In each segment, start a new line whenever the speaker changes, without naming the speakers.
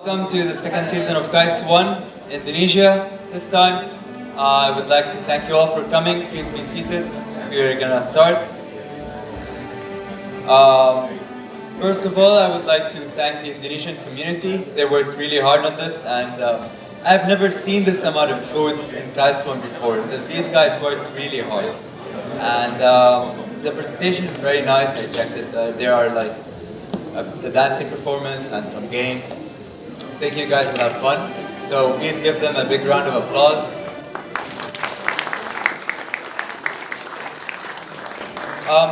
Welcome to the second season of KAIST 1, Indonesia. This time, I would like to thank you all for coming. Please be seated. We're gonna start. Um, First of all, I would like to thank the Indonesian community. They worked really hard on this, and I've never seen this amount of food in KAIST 1 before. These guys worked really hard. And the presentation is very nice. I checked it. There are like the dancing performance and some games. I think you guys will have fun. So please give them a big round of applause.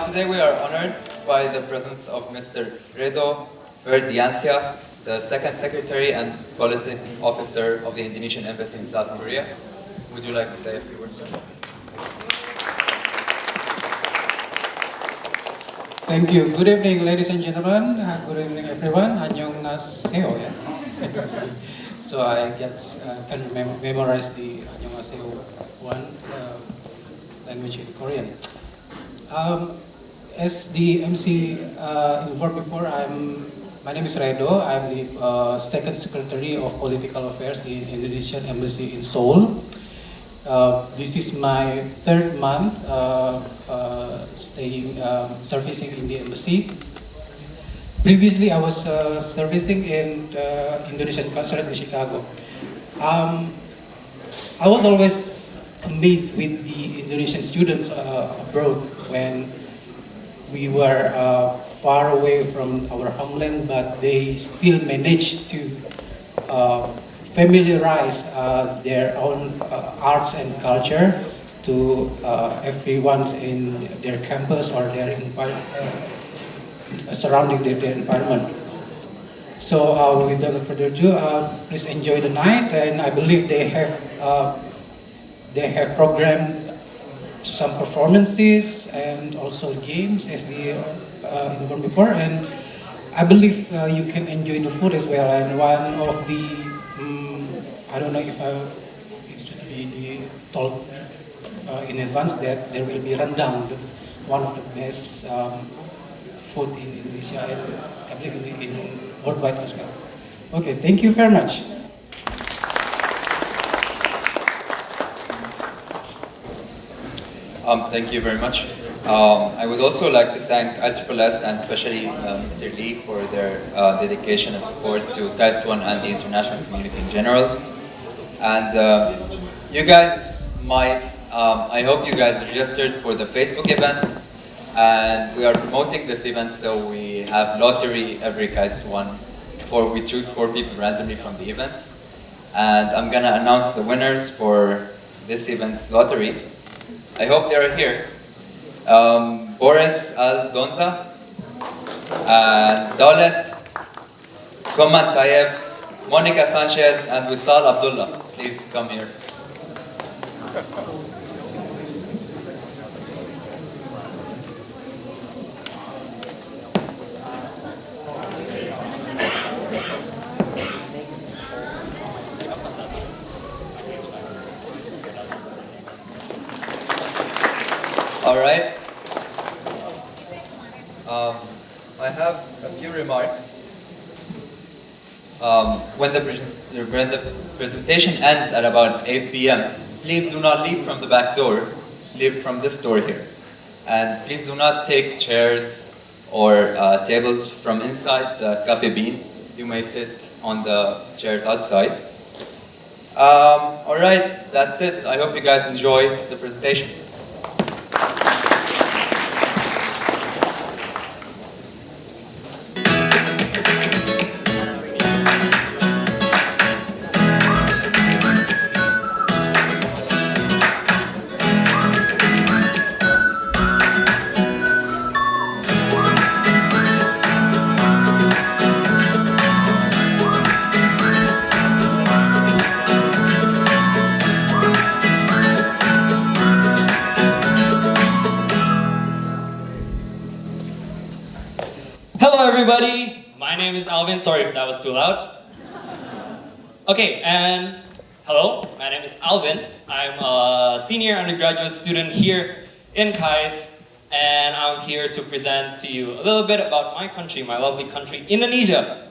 Today we are honored by the presence of Mr. Redo Ferdiansyah, the second secretary and political officer of the Indonesian Embassy in South Korea. Would you like to say a few words, sir?
Thank you. Good evening, ladies and gentlemen. Good evening, everyone. Annyeonghaseyo. So I just can memorize the Annyeonghaseyo one language in Korean. As the MC informed before, my name is Redo. I'm the second secretary of political affairs in Indonesian Embassy in Seoul. This is my third month servicing in the embassy. Previously, I was servicing in the Indonesian consulate in Chicago. I was always amazed with the Indonesian students abroad when we were far away from our homeland, but they still managed to familiarize their own arts and culture to everyone in their campus or their surrounding their environment. So without further ado, please enjoy the night, and I believe they have programmed some performances and also games as they informed before, and I believe you can enjoy the food as well. And one of the I don't know if it should be told in advance that there will be rundown, one of the best food in Indonesia and I believe in worldwide as well. Okay, thank you very much.
Thank you very much. I would also like to thank ISSS and especially Mr. Lee for their dedication and support to KAIST 1 and the international community in general. And you guys might, I hope you guys registered for the Facebook event, and we are promoting this event, so we have lottery every KAIST 1. We choose 4 people randomly from the event, and I'm gonna announce the winners for this event's lottery. I hope they are here. Boris Aldonza, and Daulet Koman Tayeb, Monica Sanchez, and Wisal Abdullah. Please come here. All right. I have a few remarks. When the presentation ends at about 8 p.m., please do not leave from the back door. Leave from this door here. And please do not take chairs or tables from inside the cafe bean. You may sit on the chairs outside. All right, that's it. I hope you guys enjoy the presentation.
Hello everybody, my name is Alvin, sorry if that was too loud. Okay, and hello, my name is Alvin. I'm a senior undergraduate student here in KAIST, and I'm here to present to you a little bit about my country, my lovely country, Indonesia.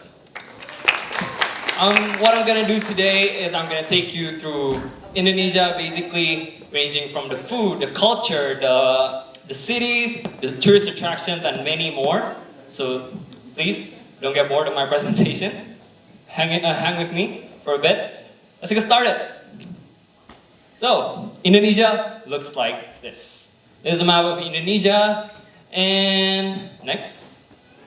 What I'm gonna do today is I'm gonna take you through Indonesia, basically ranging from the food, the culture, the cities, the tourist attractions, and many more. So please don't get bored of my presentation. Hang with me for a bit. Let's get started. So Indonesia looks like this. This is a map of Indonesia, and next.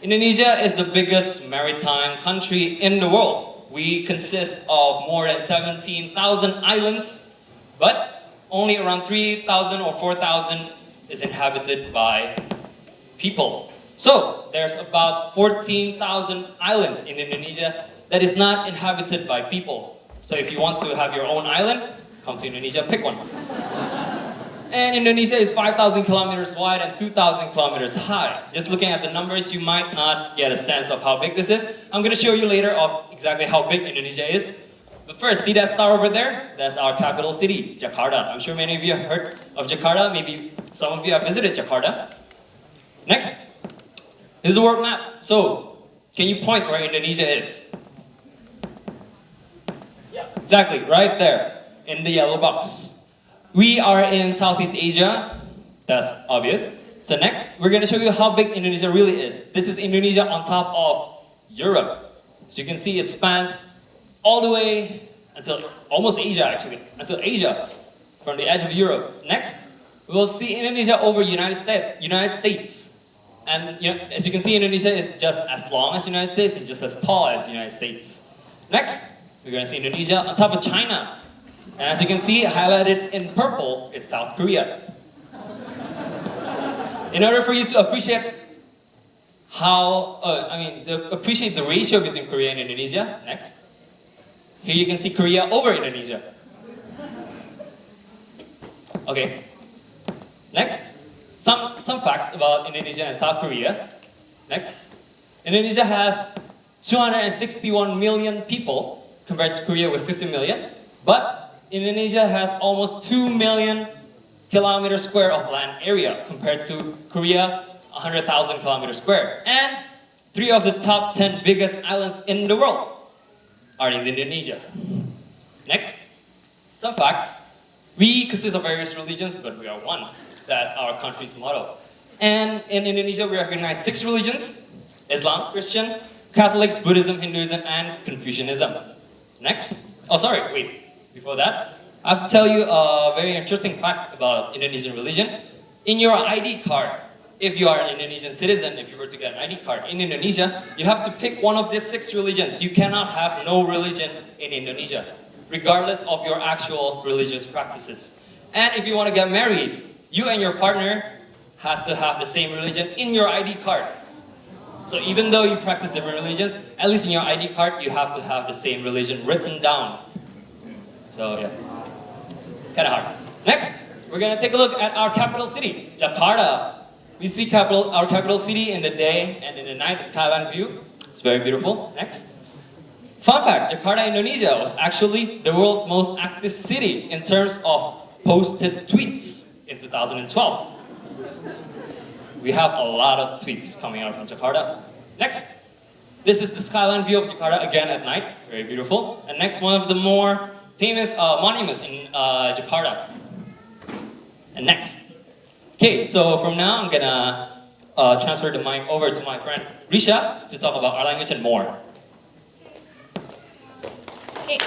Indonesia is the biggest maritime country in the world. We consist of more than 17,000 islands, but only around 3,000 or 4,000 is inhabited by people. So there's about 14,000 islands in Indonesia that is not inhabited by people. So if you want to have your own island, come to Indonesia, pick one. And Indonesia is 5,000 kilometers wide and 2,000 kilometers high. Just looking at the numbers, you might not get a sense of how big this is. I'm going to show you later of exactly how big Indonesia is. But first, see that star over there? That's our capital city, Jakarta. I'm sure many of you have heard of Jakarta. Maybe some of you have visited Jakarta. Next, this is a world map. So, can you point where Indonesia is? Yeah, exactly, right there, in the yellow box. We are in Southeast Asia, that's obvious. So next, we're gonna show you how big Indonesia really is. This is Indonesia on top of Europe. So you can see it spans all the way until almost Asia actually, until Asia, from the edge of Europe. Next, we'll see Indonesia over United States. And as you can see, Indonesia is just as long as United States and just as tall as United States. Next, we're gonna see Indonesia on top of China. And as you can see, highlighted in purple is South Korea. In order for you to appreciate appreciate the ratio between Korea and Indonesia, next. Here you can see Korea over Indonesia. Okay. Next, some facts about Indonesia and South Korea. Next, Indonesia has 261 million people compared to Korea with 50 million, but Indonesia has almost 2 million kilometers square of land area compared to Korea, 100,000 kilometers square. And 3 of the top 10 biggest islands in the world are in Indonesia. Next, some facts. We consist of various religions, but we are one. That's our country's motto. And in Indonesia, we recognize 6 religions: Islam, Christian, Catholics, Buddhism, Hinduism, and Confucianism. Next. Before that, I have to tell you a very interesting fact about Indonesian religion. In your ID card, if you are an Indonesian citizen, if you were to get an ID card in Indonesia, you have to pick one of these 6 religions. You cannot have no religion in Indonesia, regardless of your actual religious practices. And if you want to get married, you and your partner has to have the same religion in your ID card. So even though you practice different religions, at least in your ID card, you have to have the same religion written down. So yeah, kind of hard. Next, we're gonna take a look at our capital city, Jakarta. We see our capital city in the day and in the night, the skyline view. It's very beautiful. Next. Fun fact, Jakarta, Indonesia was actually the world's most active city in terms of posted tweets in 2012. We have a lot of tweets coming out from Jakarta. Next, this is the skyline view of Jakarta again at night. Very beautiful. And next, one of the more famous monuments in Jakarta. And next. Okay, so from now I'm gonna transfer the mic over to my friend Risha to talk about our language and more.
Okay.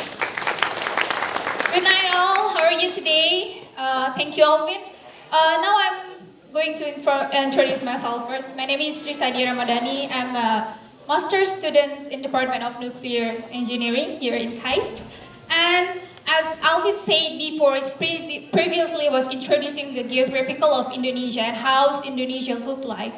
Good night all, how are you today? Thank you Alvin. Now I'm going to introduce myself first. My name is Risadi Ramadhani. I'm a master's student in Department of Nuclear Engineering here in KAIST. And as Alvin said before, previously was introducing the geographical of Indonesia and how Indonesia look like.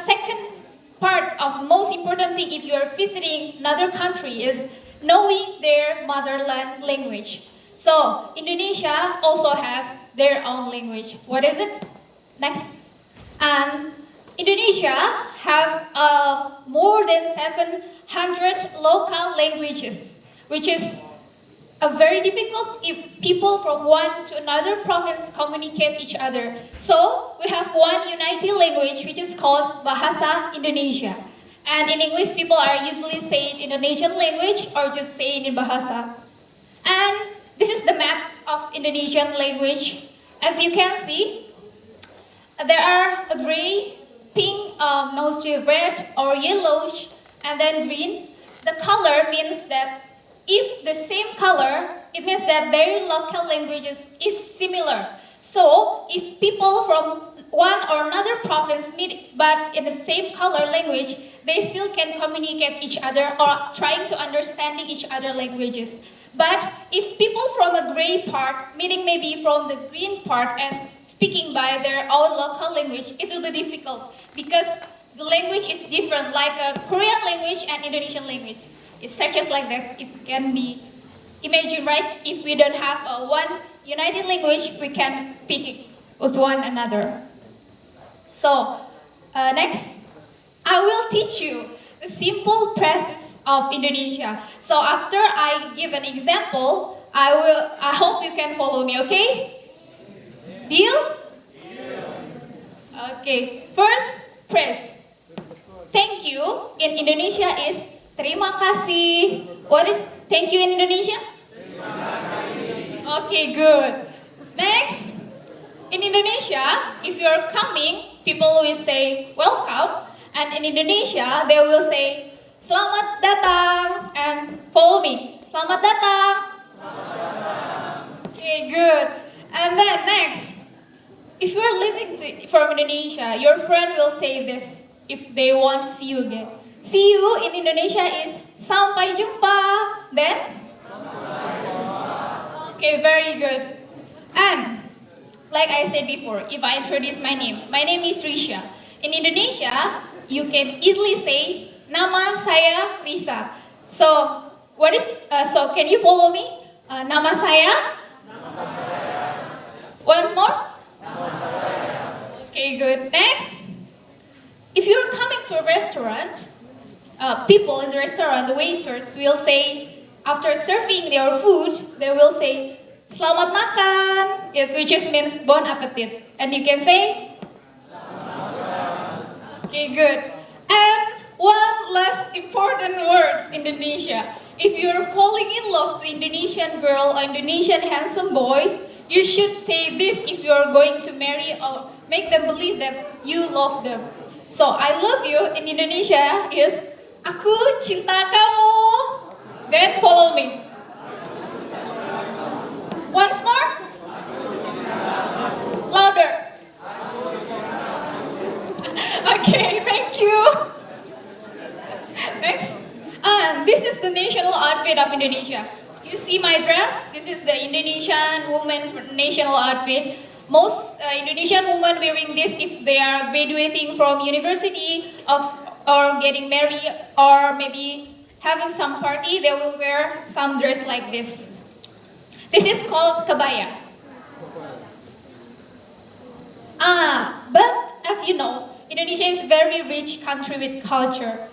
Second part of most important thing if you are visiting another country is knowing their motherland language. So Indonesia also has their own language. What is it? Next. And Indonesia have more than 700 local languages, which is very difficult if people from one to another province communicate each other. So we have one united language which is called Bahasa Indonesia. And in English, people are usually saying Indonesian language or just saying in Bahasa. And this is the map of Indonesian language. As you can see, there are a gray, pink, mostly red or yellowish, and then green. The color means that if the same color, it means that their local languages is similar. So if people from one or another province meet but in the same color language, they still can communicate each other or trying to understanding each other languages. But if people from a gray part meeting maybe from the green part and speaking by their own local language, it will be difficult because the language is different, like a Korean language and Indonesian language. It's such as like that. It can be imagine, right? If we don't have one united language, we can speak it with one another. So next, I will teach you the simple phrases of Indonesia. So after I give an example, I hope you can follow me, okay? Deal? Okay, first phrase. Thank you in Indonesia is terima kasih. What is thank you in Indonesia? Terima kasih. Okay, good. Next, in Indonesia, if you're coming, people will say welcome. And in Indonesia, they will say selamat datang and follow me. Selamat datang. Okay, good. And then next, if you're living from Indonesia, your friend will say this if they want to see you again. See you in Indonesia is sampai jumpa. Then? Okay, very good. And like I said before, if I introduce my name is Risha. In Indonesia, you can easily say nama saya Risa. So what is? So can you follow me? Nama saya. One more. Okay, good. Next, if you're coming to a restaurant, people in the restaurant, the waiters will say after serving their food, they will say selamat makan, which just means bon appetit, and you can say. Okay, good. And one last important word in Indonesia. If you're falling in love to Indonesian girl or Indonesian handsome boys, you should say this if you're going to marry or make them believe that you love them. So, I love you in Indonesia is aku cinta kamu. Then follow me. Once more. Louder. Okay, thank you. Next. This is the national outfit of Indonesia. You see my dress? This is the Indonesian woman national outfit. Most Indonesian women wearing this if they are graduating from university or getting married or maybe having some party, they will wear some dress like this. This is called kebaya. But as you know, Indonesia is a very rich country with culture.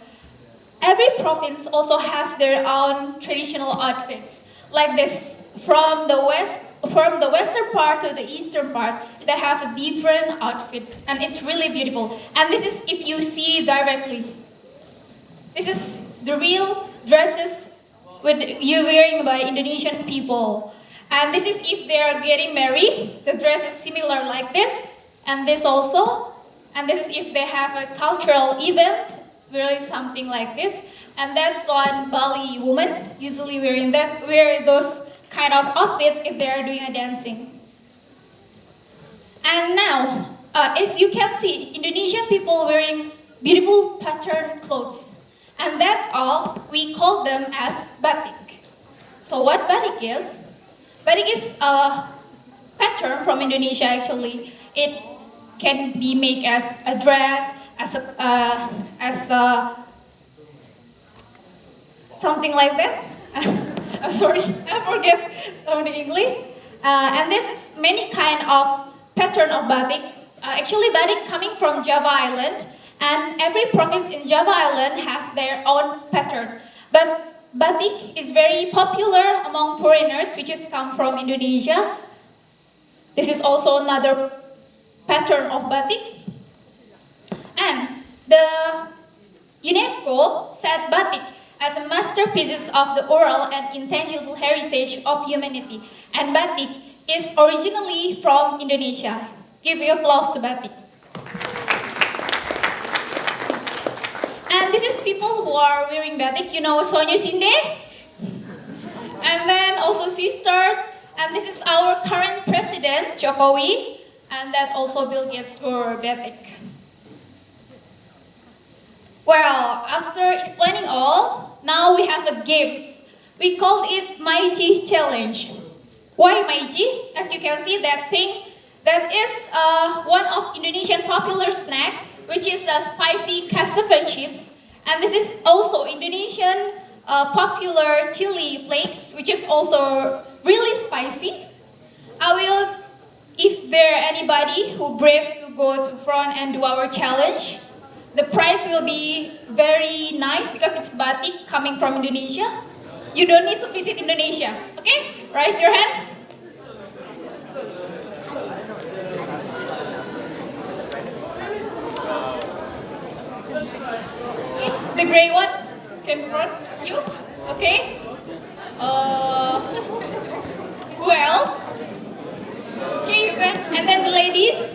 Every province also has their own traditional outfits. Like this, from the western part to the eastern part, they have different outfits, and it's really beautiful. And this is if you see directly. This is the real dresses with you wearing by Indonesian people. And this is if they are getting married. The dress is similar like this, and this also. And this is if they have a cultural event, wearing something like this. And that's one Bali woman usually wear those kind of outfit if they are doing a dancing. And now, as you can see, Indonesian people wearing beautiful pattern clothes. And that's all, we call them as batik. So what batik is? Batik is a pattern from Indonesia actually. It can be made as a dress, as a something like that. I'm sorry, I forget the English. And this is many kind of pattern of batik. Actually, batik coming from Java Island, and every province in Java Island have their own pattern. But batik is very popular among foreigners, which has come from Indonesia. This is also another pattern of batik. And the UNESCO set batik as a masterpiece of the oral and intangible heritage of humanity. And batik is originally from Indonesia. Give your applause to batik. And this is people who are wearing batik, you know Sonyo Sinde? And then also sisters, and this is our current president, Jokowi, and that also Bill Gates wore batik. Well, after explaining all, now we have a games. We call it Maiji Challenge. Why Maiji? As you can see, that thing, that is one of Indonesian popular snack, which is spicy cassava chips. And this is also Indonesian popular chili flakes, which is also really spicy. I will, if there anybody who brave to go to front and do our challenge, the price will be very nice because it's batik coming from Indonesia. You don't need to visit Indonesia, okay? Raise your hand. Okay, the gray one, can front, you, okay? Who else? Okay, you can, and then the ladies.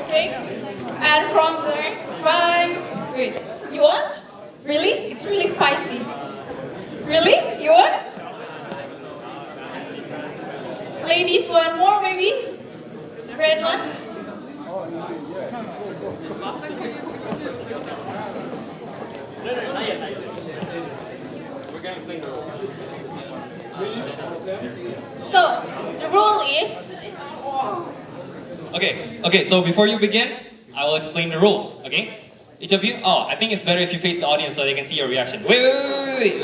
Okay, and from there, it's fine. Wait, you want? Really? It's really spicy. Really? You want? Ladies, one more maybe? Red one?
We're gonna explain the rules.
So, the rule is...
Okay, so before you begin, I will explain the rules, okay? Each of you, I think it's better if you face the audience so they can see your reaction. Wait.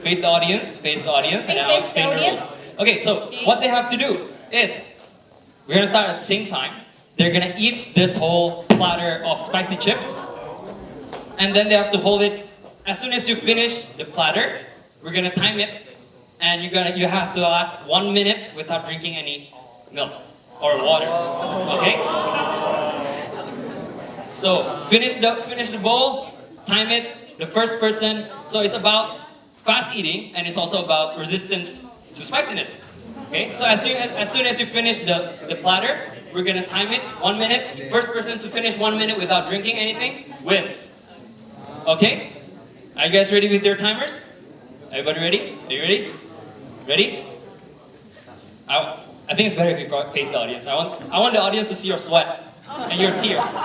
Face the audience, and I'll explain the rules. Okay, so what they have to do is, we're gonna start at the same time. They're gonna eat this whole platter of spicy chips, and then they have to hold it. As soon as you finish the platter, we're gonna time it, and you have to last 1 minute without drinking any milk or water. Okay? So finish the bowl, time it. The first person. So it's about fast eating, and it's also about resistance to spiciness. Okay? So as soon as you finish the platter, we're gonna time it 1 minute. First person to finish 1 minute without drinking anything wins. Okay? Are you guys ready with your timers? Everybody ready? Are you ready? Ready? I think it's better if you face the audience. I want the audience to see your sweat and your tears.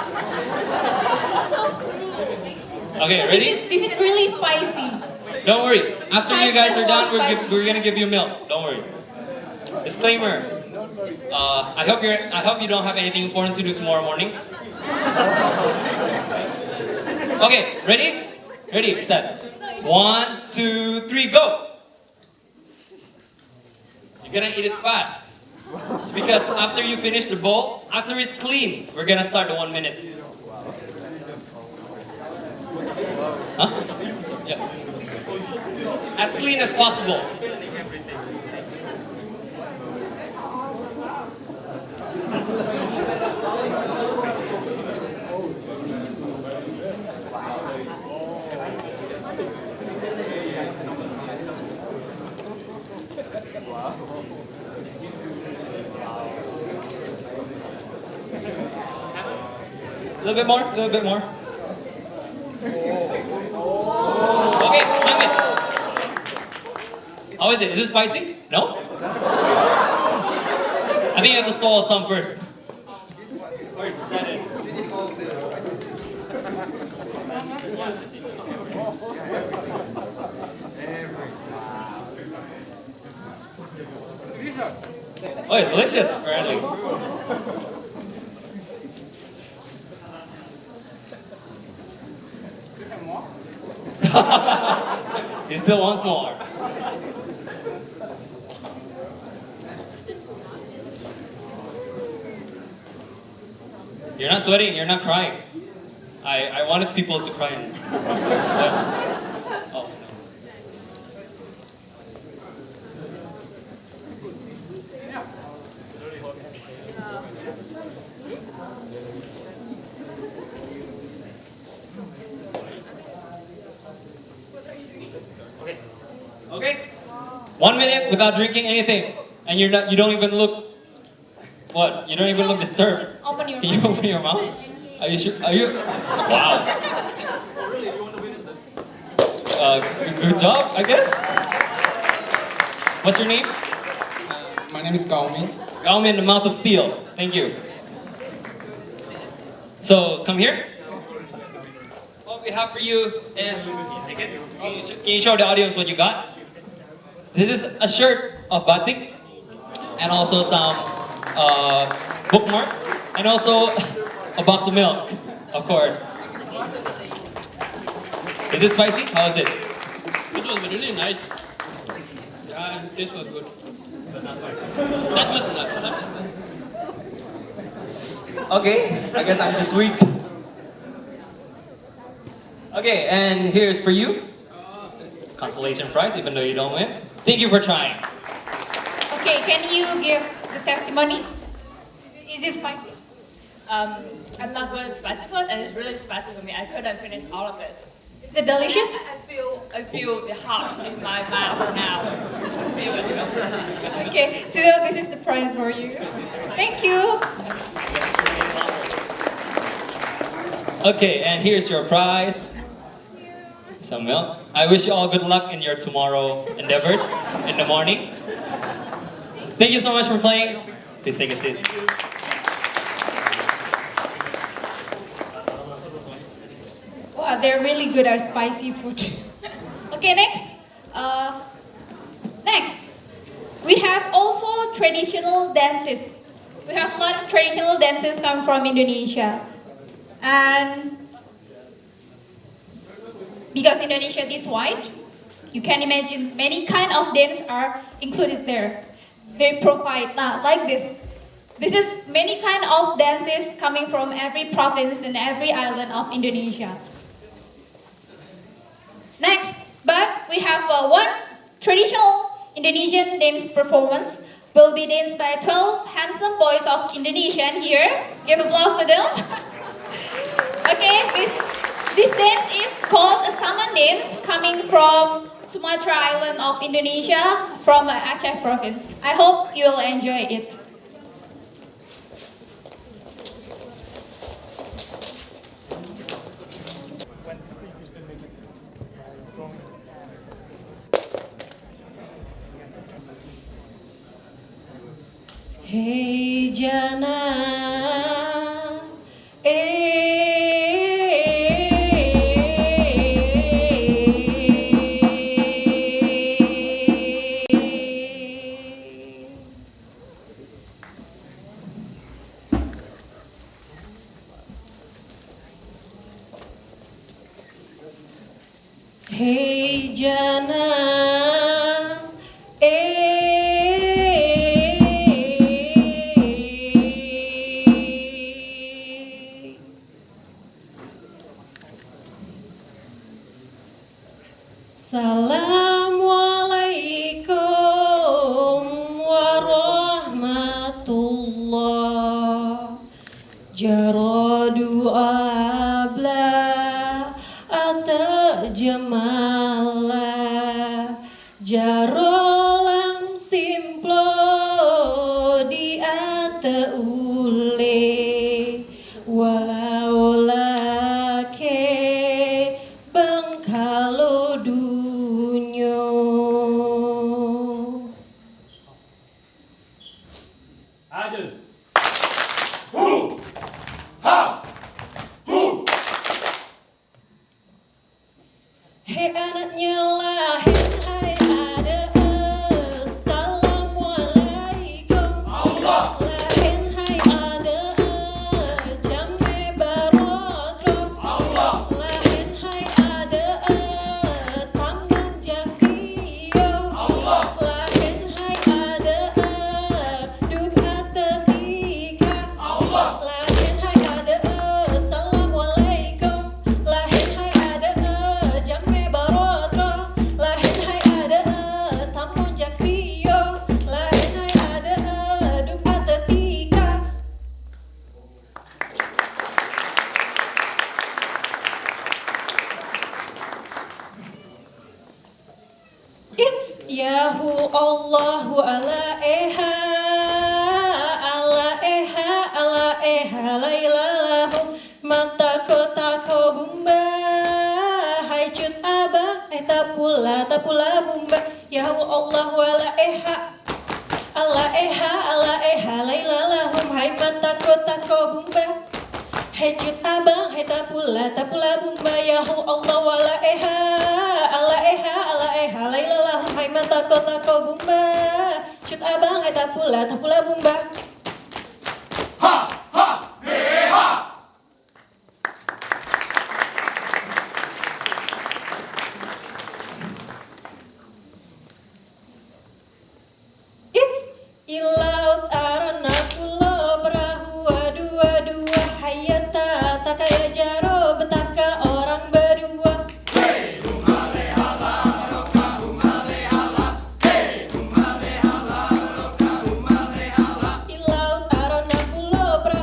Okay,
So
ready?
this is really spicy.
Don't worry. After you guys are done,
Spicy.
we're gonna give you milk. Don't worry. Disclaimer. I hope you don't have anything important to do tomorrow morning. Okay, ready? Ready, set. 1, 2, 3, go! You're gonna eat it fast. Because after you finish the bowl, after it's clean, we're gonna start the 1 minute. Huh? Yeah. As clean as possible. A little bit more. Okay, time it. How is it? Is it spicy? No? I think you have to swallow some first. Or set it. Oh, it's delicious, apparently. He still wants more. You're not sweating, you're not crying. I wanted people to cry. Oh. 1 minute without drinking anything, and you don't even look. What? You don't even look disturbed.
Open your
Can you
mouth.
open your mouth? Are you sure? Are you? Wow. Good job, I guess. What's your name?
My name is Gaumi.
Galman, the mouth of steel. Thank you. So come here. What we have for you is. Can you show the audience what you got? This is a shirt of batik, and also some bookmark, and also a box of milk, of course. Is it spicy? How is it?
It was really nice. Yeah, and taste was good. But not spicy. That much not.
Okay, I guess I'm just weak. Okay, and here's for you. Consolation prize, even though you don't win. Thank you for trying.
Okay, can you give the testimony? Is it spicy?
I'm not good at spicy food, and it's really spicy for me. I couldn't finish all of this.
Is it delicious?
I feel the heart in my mouth now. I feel it.
Okay, so this is the prize for you. Thank you.
Okay, and here's your prize. Some milk. I wish you all good luck in your tomorrow endeavors in the morning. Thank you so much for playing. Please take a seat.
Wow, they're really good at spicy food. Okay, next. Next, we have also traditional dances. We have a lot of traditional dances come from Indonesia. And because Indonesia is wide, you can imagine many kind of dance are included there. They provide like this. This is many kind of dances coming from every province and every island of Indonesia. Next, but we have one traditional Indonesian dance performance will be danced by 12 handsome boys of Indonesia here. Give applause to them. Okay, this dance is called a Saman dance coming from Sumatra Island of Indonesia from Aceh province. I hope you will enjoy it.
Hey Jana, Hey Jana, Assalamualaikum warahmatullah. Jaradu abla ata jamala. Jarolam simplo di ata ule. Walau lake bengkalo dunyo.
Ada.
Hei anaknya lahir, hai ada. Assalamualaikum. Lahir, hai ada. Jambe barotro. Lahir, hai ada. Taman Jakio. Lahir, hai ada. Duka tetika. Lahir, hai ada. Assalamualaikum. Lahir, hai ada. Jambe barotro. Yahu Allahu ala eha lailalahu mata kota ko bumba hai cut abang tapula bumba Yahu Allahu ala eha lailalahu hai mata kota ko bumba hai cut abang tapula bumba Yahu Allahu ala eha lailalahu hai mata kota ko bumba cut abang tapula bumba. Ilaut arana pulau perahu dua hayata tak kaya jaro betaka orang berdua. Ilaut arana pulau perahu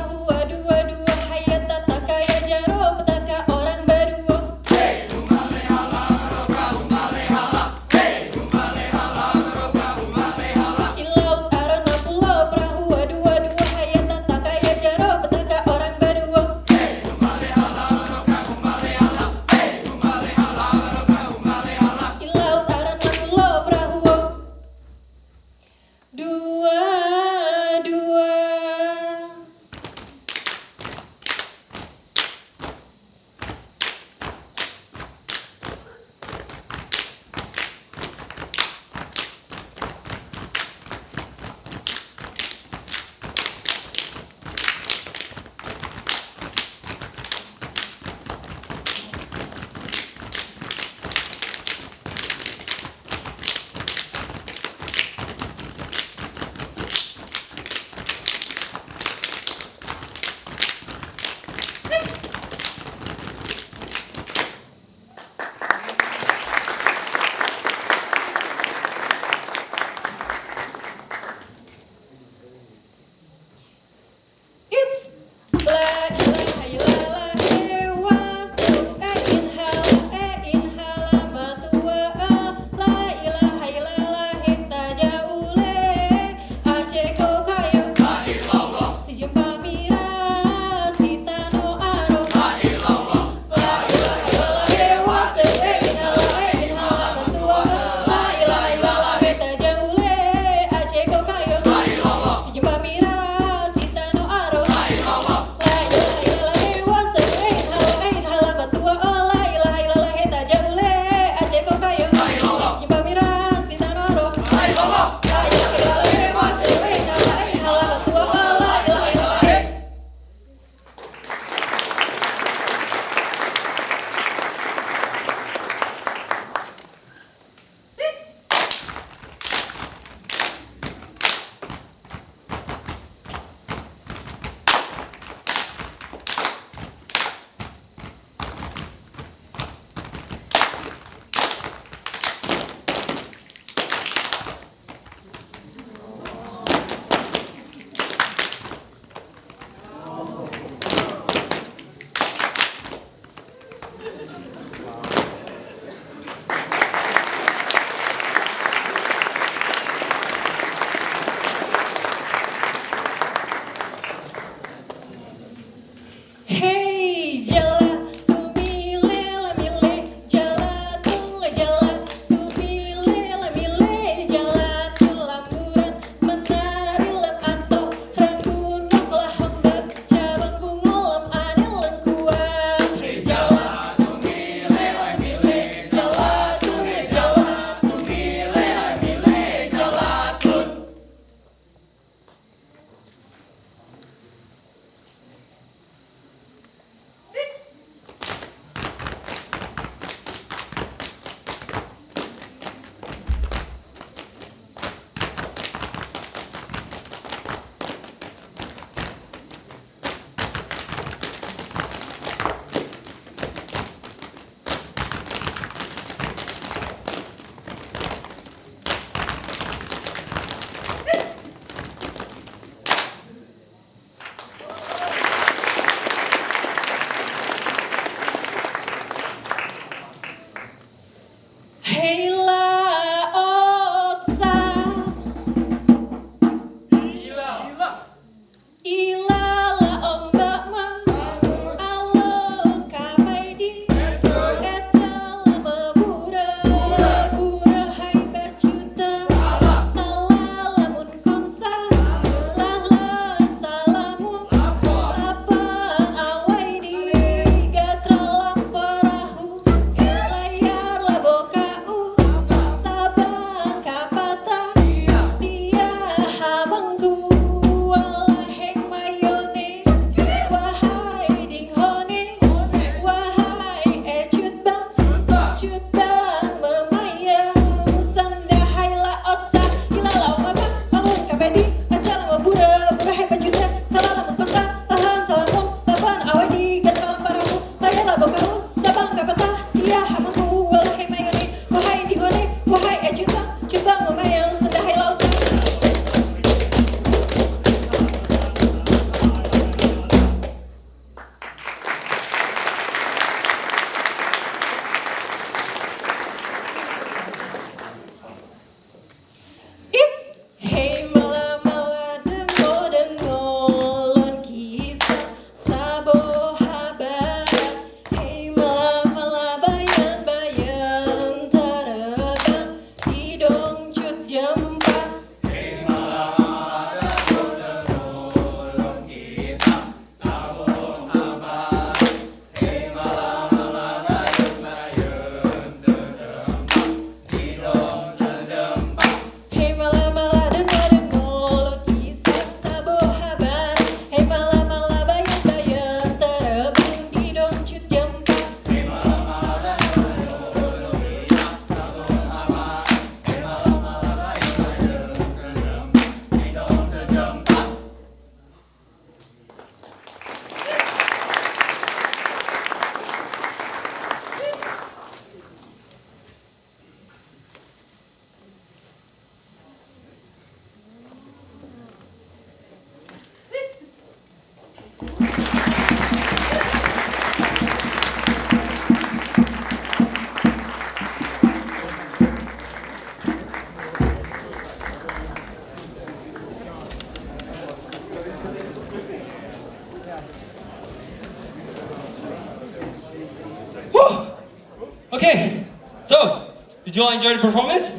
Okay, so did you all enjoy the performance?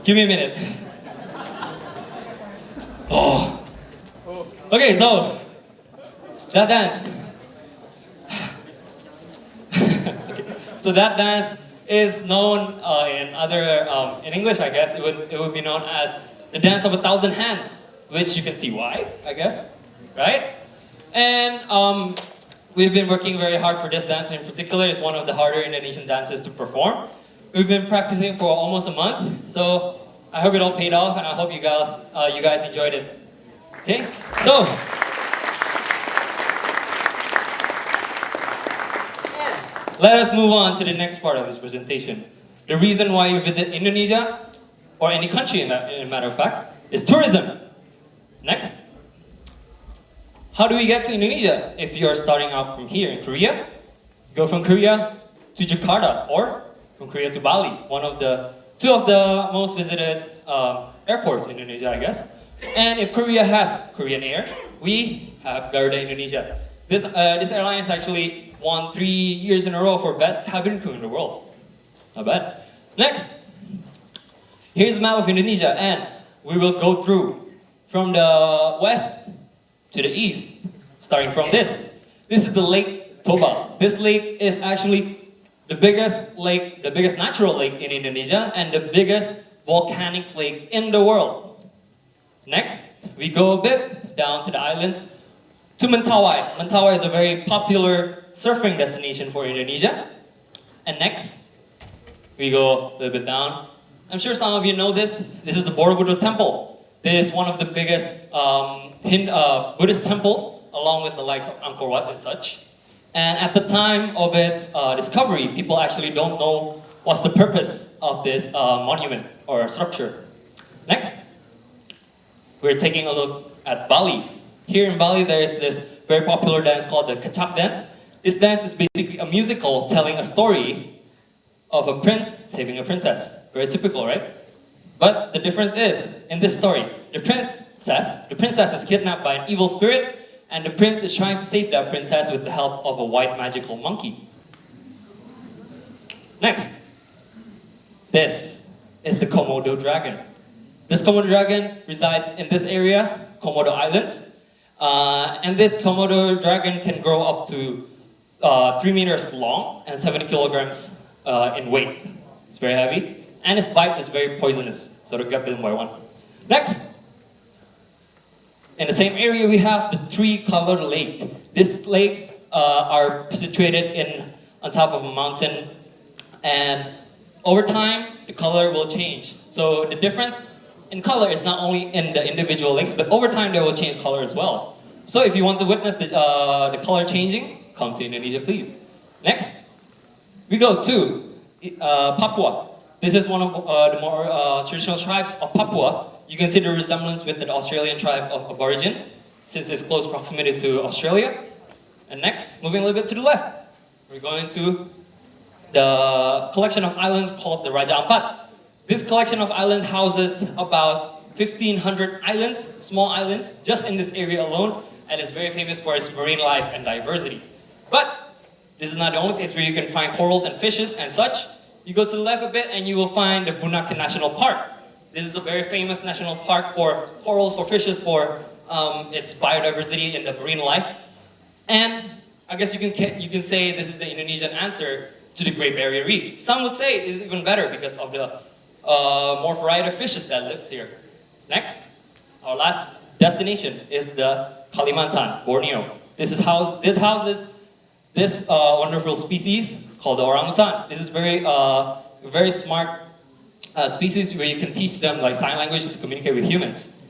Give me a minute. Oh. Okay, so that dance. Okay. So that dance is known in English, I guess it would be known as the dance of 1,000 hands, which you can see why, I guess, right? And we've been working very hard for this dance in particular. It's one of the harder Indonesian dances to perform. We've been practicing for almost a month, so I hope it all paid off, and I hope you guys enjoyed it. Okay, so. Let us move on to the next part of this presentation. The reason why you visit Indonesia, or any country in a matter of fact, is tourism. Next. How do we get to Indonesia? If you are starting out from here in Korea, go from Korea to Jakarta, or from Korea to Bali, two of the most visited airports in Indonesia, I guess. And if Korea has Korean Air, we have Garuda Indonesia. This airline has actually won 3 years in a row for best cabin crew in the world. Not bad. Next, here's a map of Indonesia, and we will go through from the west to the east, starting from this. This is the Lake Toba. This lake is actually the biggest natural lake in Indonesia, and the biggest volcanic lake in the world. Next, we go a bit down to the islands to Mentawai. Mentawai is a very popular surfing destination for Indonesia. And next, we go a little bit down. I'm sure some of you know this. This is the Borobudur Temple. This is one of the biggest Buddhist temples, along with the likes of Angkor Wat and such. And at the time of its discovery, people actually don't know what's the purpose of this monument or structure. Next, we're taking a look at Bali. Here in Bali, there is this very popular dance called the Kecak dance. This dance is basically a musical telling a story of a prince saving a princess. Very typical, right? But the difference is, in this story, the princess is kidnapped by an evil spirit, and the prince is trying to save that princess with the help of a white magical monkey. Next, this is the Komodo dragon. This Komodo dragon resides in this area, Komodo Islands. And this Komodo dragon can grow up to 3 meters long and 70 kilograms in weight. It's very heavy. And its bite is very poisonous, so don't get bitten by one. Next, in the same area we have the three-colored lake. These lakes are situated on top of a mountain, and over time, the color will change. So the difference in color is not only in the individual lakes, but over time they will change color as well. So if you want to witness the color changing, come to Indonesia, please. Next, we go to Papua. This is one of the more traditional tribes of Papua. You can see the resemblance with the Australian tribe of Aborigine, since its close proximity to Australia. And next, moving a little bit to the left, we're going to the collection of islands called the Raja Ampat. This collection of islands houses about 1,500 islands, small islands, just in this area alone, and is very famous for its marine life and diversity. But this is not the only place where you can find corals and fishes and such. You go to the left a bit and you will find the Bunaken National Park. This is a very famous national park for corals, for fishes, for its biodiversity and the marine life. And I guess you can say this is the Indonesian answer to the Great Barrier Reef. Some would say it is even better because of the more variety of fishes that lives here. Next, our last destination is the Kalimantan, Borneo. This houses this wonderful species called the orangutan. This is very smart species where you can teach them like sign language to communicate with humans.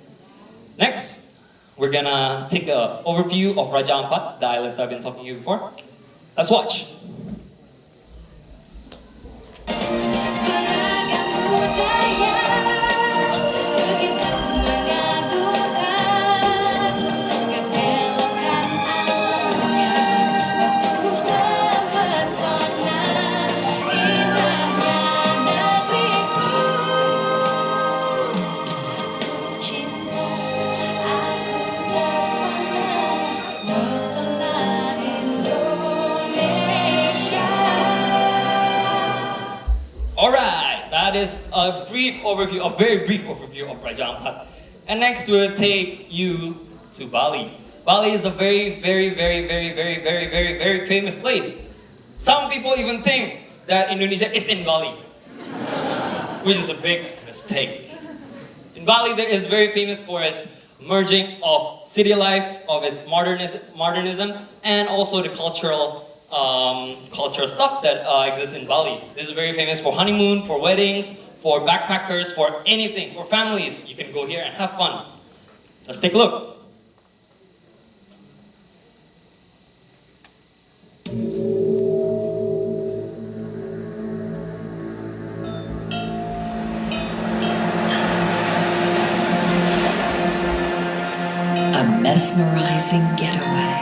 Next, we're gonna take an overview of Raja Ampat, the islands I've been talking to you before. Let's watch. that is a brief overview, a very brief overview of Raja Ampat. And next we'll take you to Bali. Bali is a very, very, very, very, very, very, very, very famous place. Some people even think that Indonesia is in Bali, which is a big mistake. In Bali, there is very famous for its merging of city life, of its modernism, and also the cultural stuff that exists in Bali. This is very famous for honeymoon, for weddings, for backpackers, for anything, for families. You can go here and have fun. Let's take a look.
A mesmerizing getaway.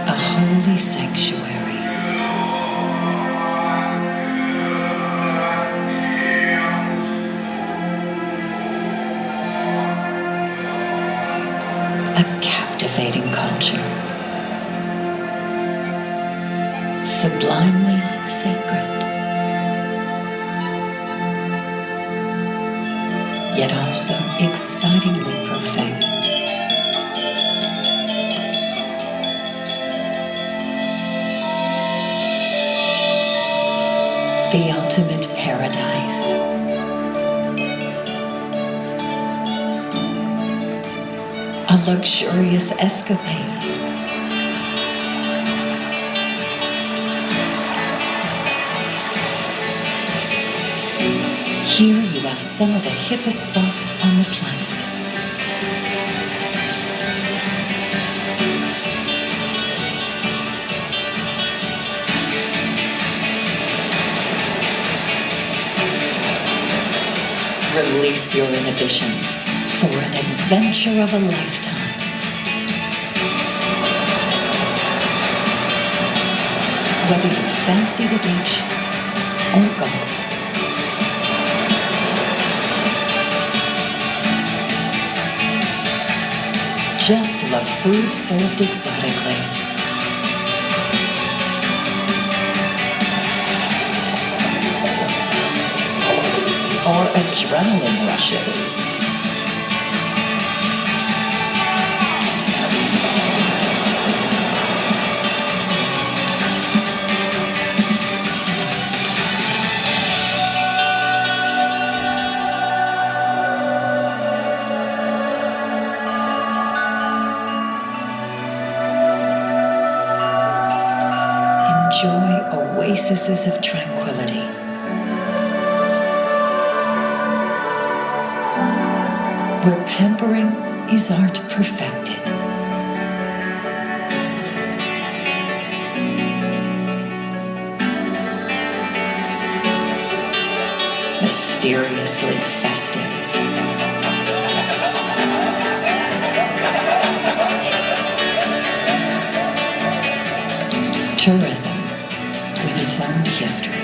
A holy sanctuary. A captivating culture. Sublimely sacred. Yet also excitingly profane. The ultimate paradise. A luxurious escapade. Here you have some of the hippest spots on the planet. Release your inhibitions for an adventure of a lifetime. Whether you fancy the beach or golf, just love food served exotically. Or adrenaline rushes. Enjoy oases of tranquility. Where pampering is art perfected. Mysteriously festive. Tourism with its own history.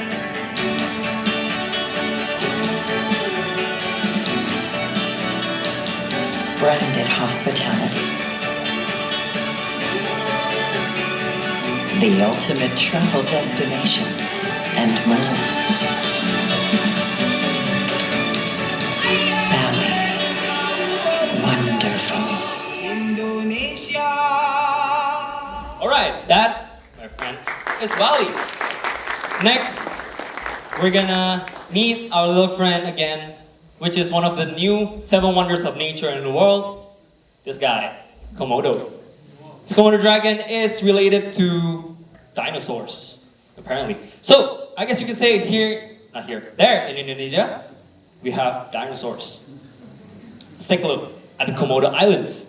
Branded hospitality. The ultimate travel destination and more. Bali. Wonderful.
Alright, that, my friends, is Bali. Next, we're gonna meet our little friend again, which is one of the new 7 wonders of nature in the world. This guy, Komodo. This Komodo dragon is related to dinosaurs, apparently. So, I guess you could say there in Indonesia, we have dinosaurs. Let's take a look at the Komodo Islands.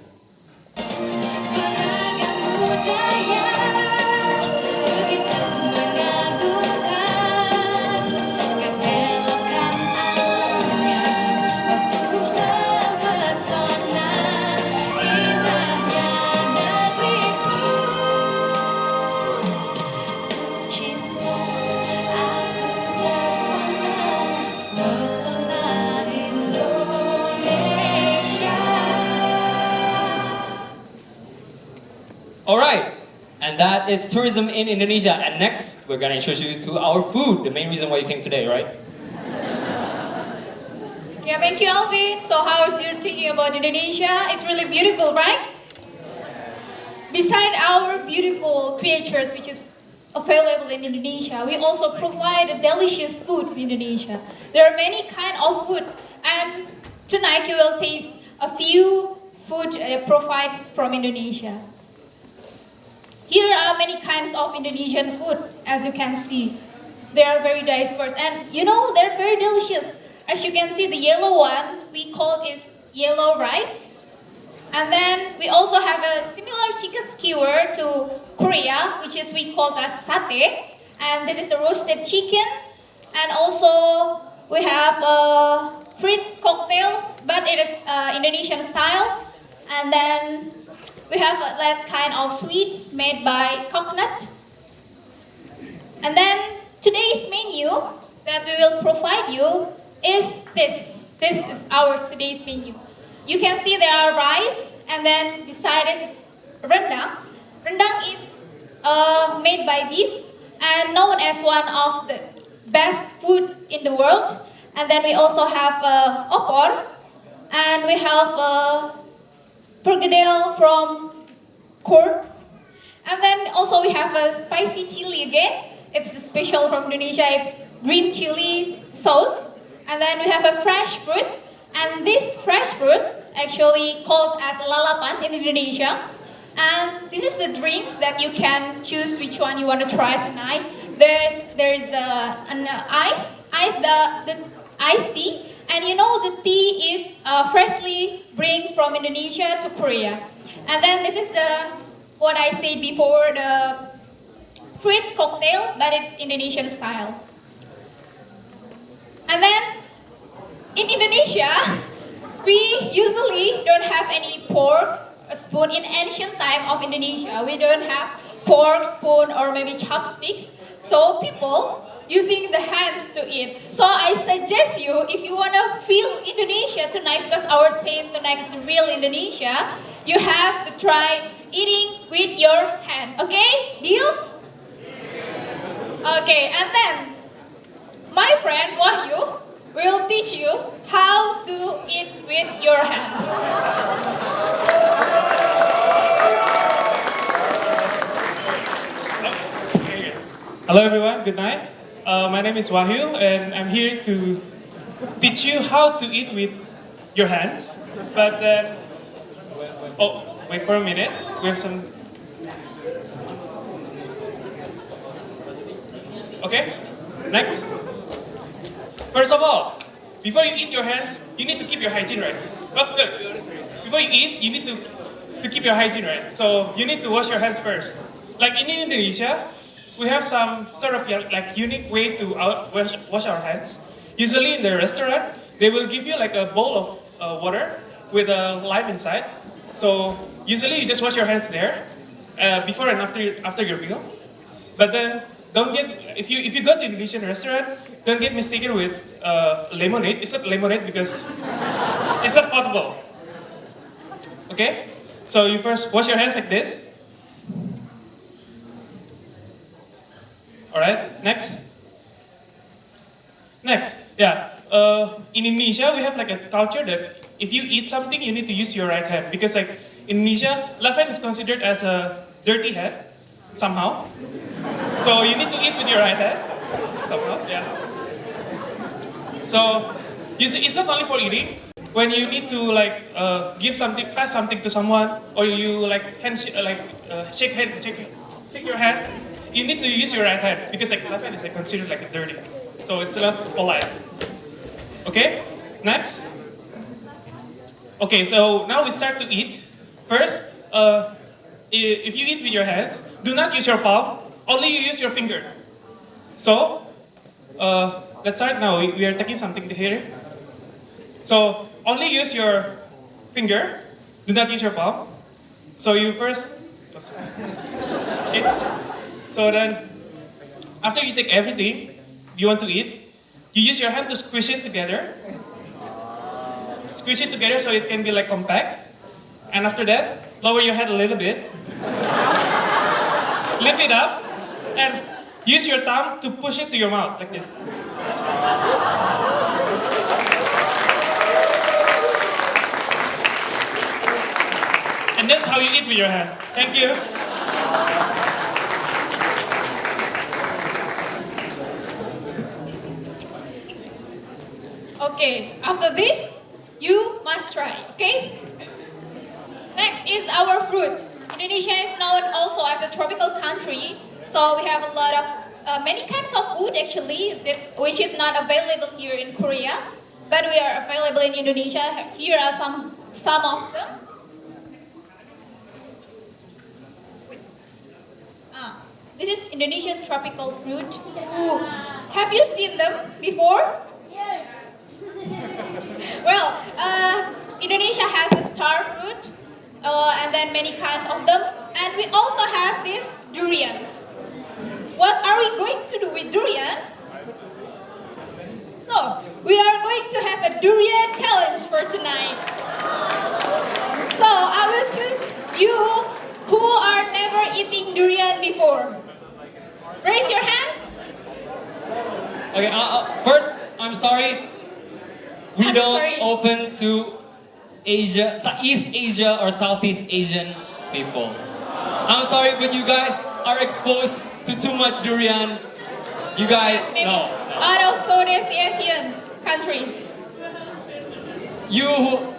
and that is tourism in Indonesia. And next, we're gonna introduce you to our food, the main reason why you came today, right?
Yeah, thank you, Alvin. So how's your thinking about Indonesia? It's really beautiful, right? Beside our beautiful creatures, which is available in Indonesia, we also provide a delicious food in Indonesia. There are many kind of food, and tonight you will taste a few food provides from Indonesia. Here are many kinds of Indonesian food, as you can see. They are very diverse, and you know they're very delicious. As you can see, the yellow one we call is yellow rice. And then we also have a similar chicken skewer to Korea, which is we call as satay. And this is the roasted chicken. And also we have a fruit cocktail, but it is Indonesian style. And then we have that kind of sweets made by coconut. And then today's menu that we will provide you is this. This is our today's menu. You can see there are rice, and then beside it is rendang. Rendang is made by beef and known as one of the best food in the world. And then we also have opor, and we have pergedel from corn. And then also we have a spicy chili again. It's special from Indonesia. It's green chili sauce. And then we have a fresh fruit. And this fresh fruit actually called as lalapan in Indonesia. And this is the drinks that you can choose which one you want to try tonight. There is an the iced tea, and you know the tea is freshly bring from Indonesia to Korea. And then this is what I said before, the fruit cocktail, but it's Indonesian style. And then in Indonesia, we usually don't have any pork spoon. In ancient time of Indonesia, we don't have pork spoon or maybe chopsticks. So people using the hands to eat. So I suggest you, if you want to feel Indonesia tonight, because our theme tonight is the real Indonesia, you have to try eating with your hand. Okay? Deal? Okay, and then my friend Wahyu will teach you how to eat with your hands.
Hello everyone, good night. My name is Wahyu and I'm here to teach you how to eat with your hands. But then, wait for a minute. We have some. Okay, next. First of all, before you eat your hands, you need to keep your hygiene right. Oh, good. Before you eat, you need to keep your hygiene right. So you need to wash your hands first. Like in Indonesia, we have some sort of like unique way to wash our hands. Usually in the restaurant, they will give you like a bowl of water with a lime inside. So usually you just wash your hands there before and after your meal. But then don't get, if you go to Indonesian restaurant, don't get mistaken with lemonade. It's not lemonade because it's not potable. Okay? So you first wash your hands like this. Alright, next. Next, yeah. In Indonesia, we have like a culture that if you eat something, you need to use your right hand. Because like in Indonesia, left hand is considered as a dirty hand, somehow. So you need to eat with your right hand, somehow, yeah. So it's not only for eating. When you need to like give something, pass something to someone, or you like shake your hand, you need to use your right hand because like left hand is like considered like a dirty, so it's not polite. Okay, next. Okay, so now we start to eat. First, if you eat with your hands, do not use your palm. Only you use your finger. So let's start now. We are taking something here. So only use your finger. Do not use your palm. So you first. Okay. So then, after you take everything you want to eat, you use your hand to squish it together. Squish it together so it can be like compact. And after that, lower your head a little bit. lift it up and use your thumb to push it to your mouth like this. And that's how you eat with your hand. Thank you.
Okay, after this, you must try, okay? Next is our fruit. Indonesia is known also as a tropical country, so we have a lot of many kinds of food actually, which is not available here in Korea, but we are available in Indonesia. Here are some of them. This is Indonesian tropical fruit. Ooh. Have you seen them before? Yes. Well, Indonesia has a star fruit, and then many kinds of them, and we also have these durians. What are we going to do with durians? So, we are going to have a durian challenge for tonight. So, I will choose you who are never eating durian before. Raise your hand.
Okay, first, I'm sorry. We
I'm
don't
sorry.
open to Asia, East Asia or Southeast Asian people. I'm sorry, but you guys are exposed to too much durian. You guys,
Maybe
no.
out of Southeast Asian country.
You,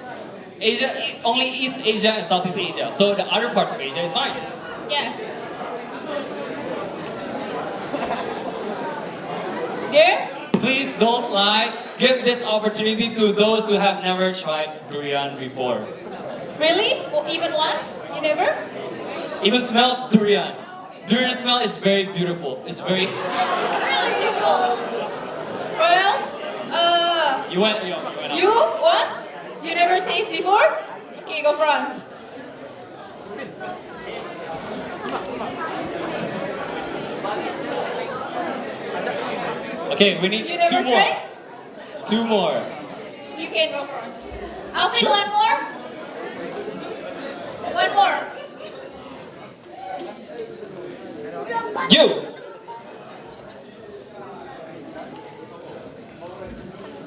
Asia, only East Asia and Southeast Asia. So the other parts of Asia is fine.
Yes. There?
Please don't lie. Give this opportunity to those who have never tried durian before.
Really? Or even once? You never?
Even smell durian. Durian smell is very beautiful. It's very.
Really beautiful. What else?
You went out.
You? What? You never taste before? Okay, go front.
Okay, we need
You never
two more.
tried?
Two more.
You can go front. Alvin, one more? One more.
You.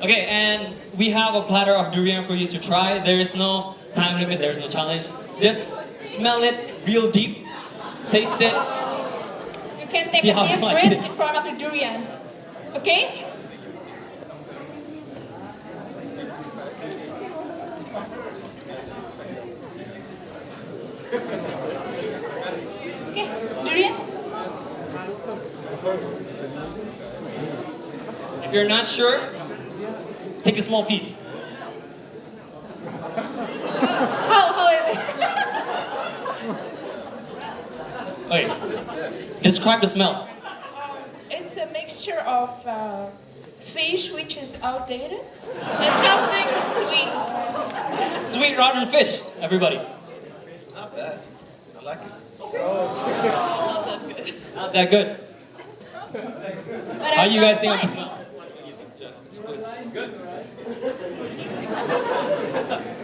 Okay, and we have a platter of durian for you to try. There is no time limit. There is no challenge. Just smell it real deep. Taste it.
You can take
See
a
how
deep
you like
breath
it.
in front of the durians. Okay? Okay, durian.
If you're not sure, take a small piece.
How is it?
Okay. Describe the smell.
It's a mixture of fish, which is outdated, and something sweet.
Sweet rotten fish, everybody.
Not bad. I like it.
Not that good.
But
How
I
you guys
smell
think of the
fine.
smell? Yeah, it's good. Good.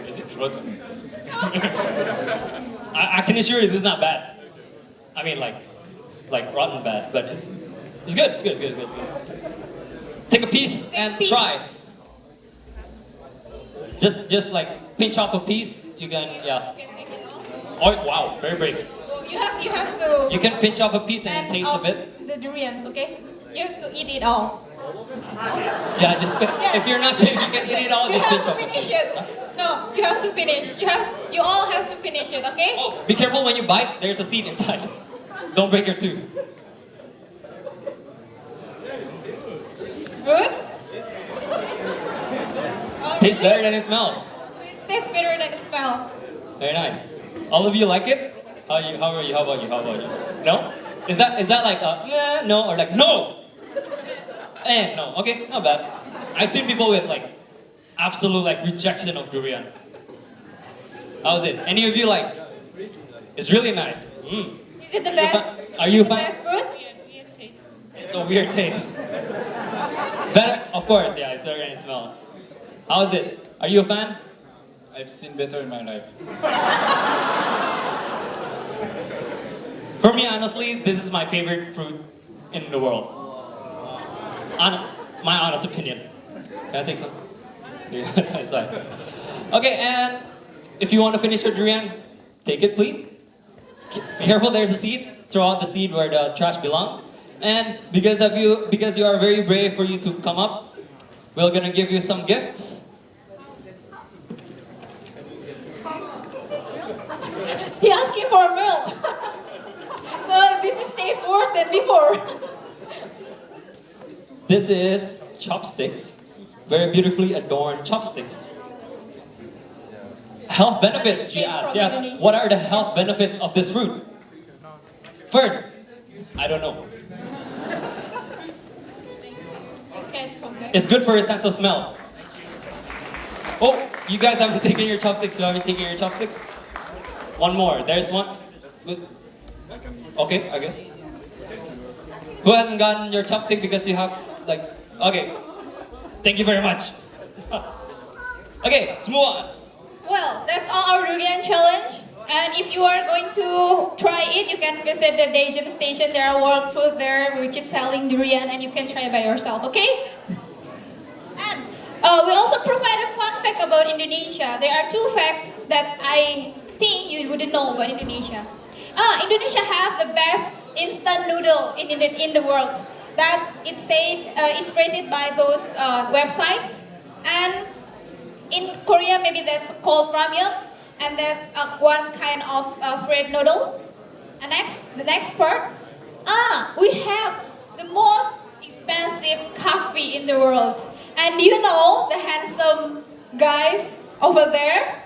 Is it rotten? I can assure you this is not bad. I mean like rotten bad, but it's good. It's good. It's good. It's good. Take a piece and
piece.
try. Just like pinch off a piece. You can yeah.
You can take it off.
Oh wow, very brave.
You have to.
You can pinch off a piece and taste a
off
bit.
the durians, okay? You have to eat it all.
Yeah, just
Yes.
if you're not sure if you can eat it all,
You
just
have
pinch
to
off. a
finish
piece.
it. No, you have to finish. You all have to finish it, okay?
Oh, be careful when you bite. There's a seed inside. Don't break your tooth.
Good?
Tastes better than it smells.
It tastes better than the smell.
Very nice. All of you like it? How are you? How about you? How about you? No? Is that like a no or like no? No. Okay, not bad. I've seen people with like absolute like rejection of durian. How's it? Any of you like? It's really nice. Mm.
Is it the best?
Are you
the
fine?
best fruit?
Weird taste.
It's a weird taste. Better, of course. Yeah, it's better than it smells. How's it? Are you a fan?
I've seen better in my life.
For me, honestly, this is my favorite fruit in the world. My honest opinion. Can I take some? It's fine. Okay, and if you want to finish your durian, take it, please. Careful, there's a seed. Throw out the seed where the trash belongs. And because you are very brave for you to come up, we're gonna give you some gifts.
He asking for milk. So this is tastes worse than before.
This is chopsticks, very beautifully adorned chopsticks. Health benefits, you ask. Yes. What are the health benefits of this fruit? First, I don't know. It's good for your sense of smell. Oh, you guys haven't taken your chopsticks. You haven't taken your chopsticks? One more. There's one. Okay, I guess. Who hasn't gotten your chopstick because you have like? Okay. Thank you very much. Okay, let's move on.
Well, that's all our durian challenge. And if you are going to try it, you can visit the Daejeon station. There are world food there which is selling durian, and you can try by yourself. Okay? And we also provide a fun fact about Indonesia. There are two facts that I think you wouldn't know about Indonesia. Indonesia have the best instant noodle in the world. That it's rated by those websites. And in Korea, maybe that's called ramyeon, and there's one kind of fried noodles. And the next part, we have the most expensive coffee in the world. And do you know the handsome guys over there?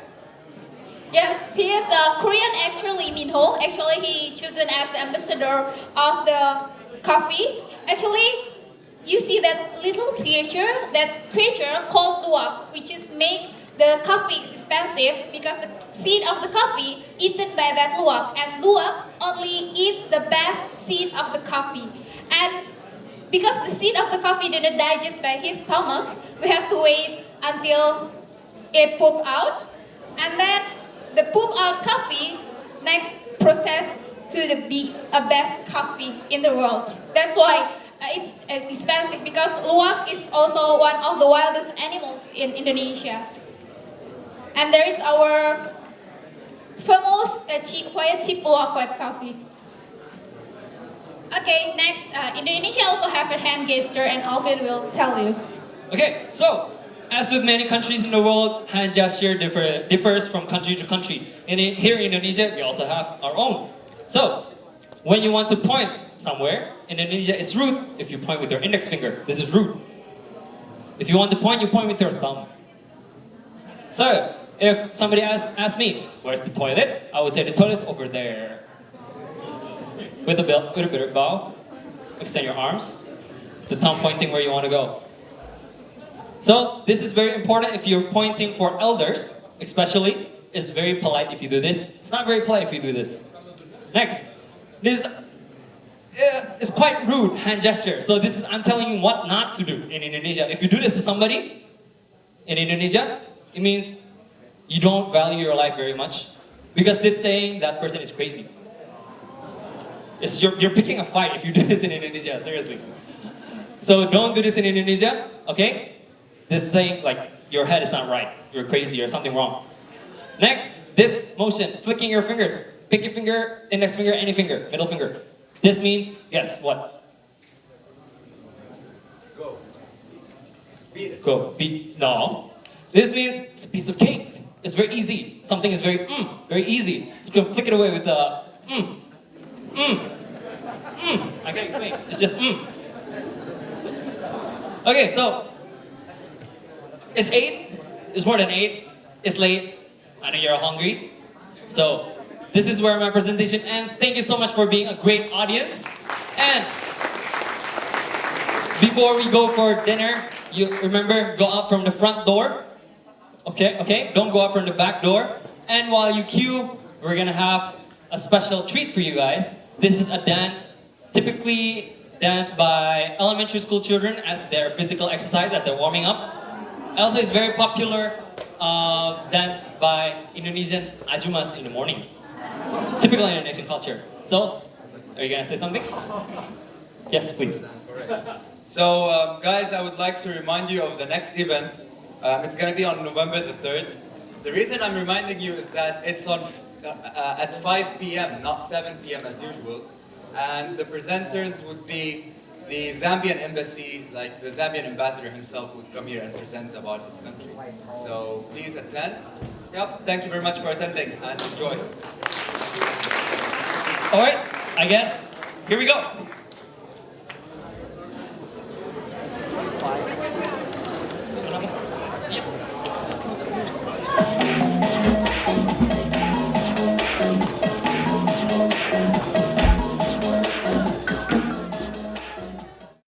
Yes, he is a Korean actor, Lee Min-ho. Actually, he chosen as the ambassador of the coffee. Actually, you see that little creature called luwak, which is make the coffee expensive because the seed of the coffee eaten by that luwak, and luwak only eat the best seed of the coffee. And because the seed of the coffee didn't digest by his stomach, we have to wait until it poop out, and then the poop out coffee next process to be a best coffee in the world. That's why it's expensive, because luwak is also one of the wildest animals in Indonesia. And there is our famous quite cheap luwak white coffee. Okay, next, Indonesia also have a hand gesture, and Alvin will tell you.
Okay, so as with many countries in the world, hand gesture differs from country to country. Here in Indonesia, we also have our own. So, when you want to point somewhere, in Indonesia, it's rude if you point with your index finger. This is rude. If you want to point, you point with your thumb. So, if somebody asks me, where's the toilet? I would say the toilet's over there. With a bit of bow, extend your arms, the thumb pointing where you want to go. So, this is very important if you're pointing for elders, especially. It's very polite if you do this. It's not very polite if you do this. Next, this is quite rude hand gesture. So I'm telling you what not to do in Indonesia. If you do this to somebody in Indonesia, it means you don't value your life very much, because this saying that person is crazy. You're picking a fight if you do this in Indonesia, seriously. So don't do this in Indonesia, okay? This saying like your head is not right, you're crazy or something wrong. Next, this motion, flicking your fingers. Pick your finger, index finger, any finger, middle finger. This means, guess what? Go. Beat it. Go. Beat. No. This means it's a piece of cake. It's very easy. Something is very easy. You can flick it away with the I can't explain. It's just Okay, so it's 8. It's more than 8. It's late. I know you're hungry. So this is where my presentation ends. Thank you so much for being a great audience. And before we go for dinner, you remember, go out from the front door. Okay? Don't go out from the back door. And while you queue, we're gonna have a special treat for you guys. This is a dance, typically danced by elementary school children as their physical exercise, as they're warming up. Also, it's very popular dance by Indonesian ajumas in the morning. Typical Indonesian culture. So, are you gonna say something? Yes, please.
So, guys, I would like to remind you of the next event. It's going to be on November the 3rd. The reason I'm reminding you is that it's on at 5 p.m., not 7 p.m. as usual. And the presenters would be the Zambian embassy, like the Zambian ambassador himself would come here and present about his country. So please attend. Yep, thank you very much for attending and enjoy.
All right, I guess, here we go.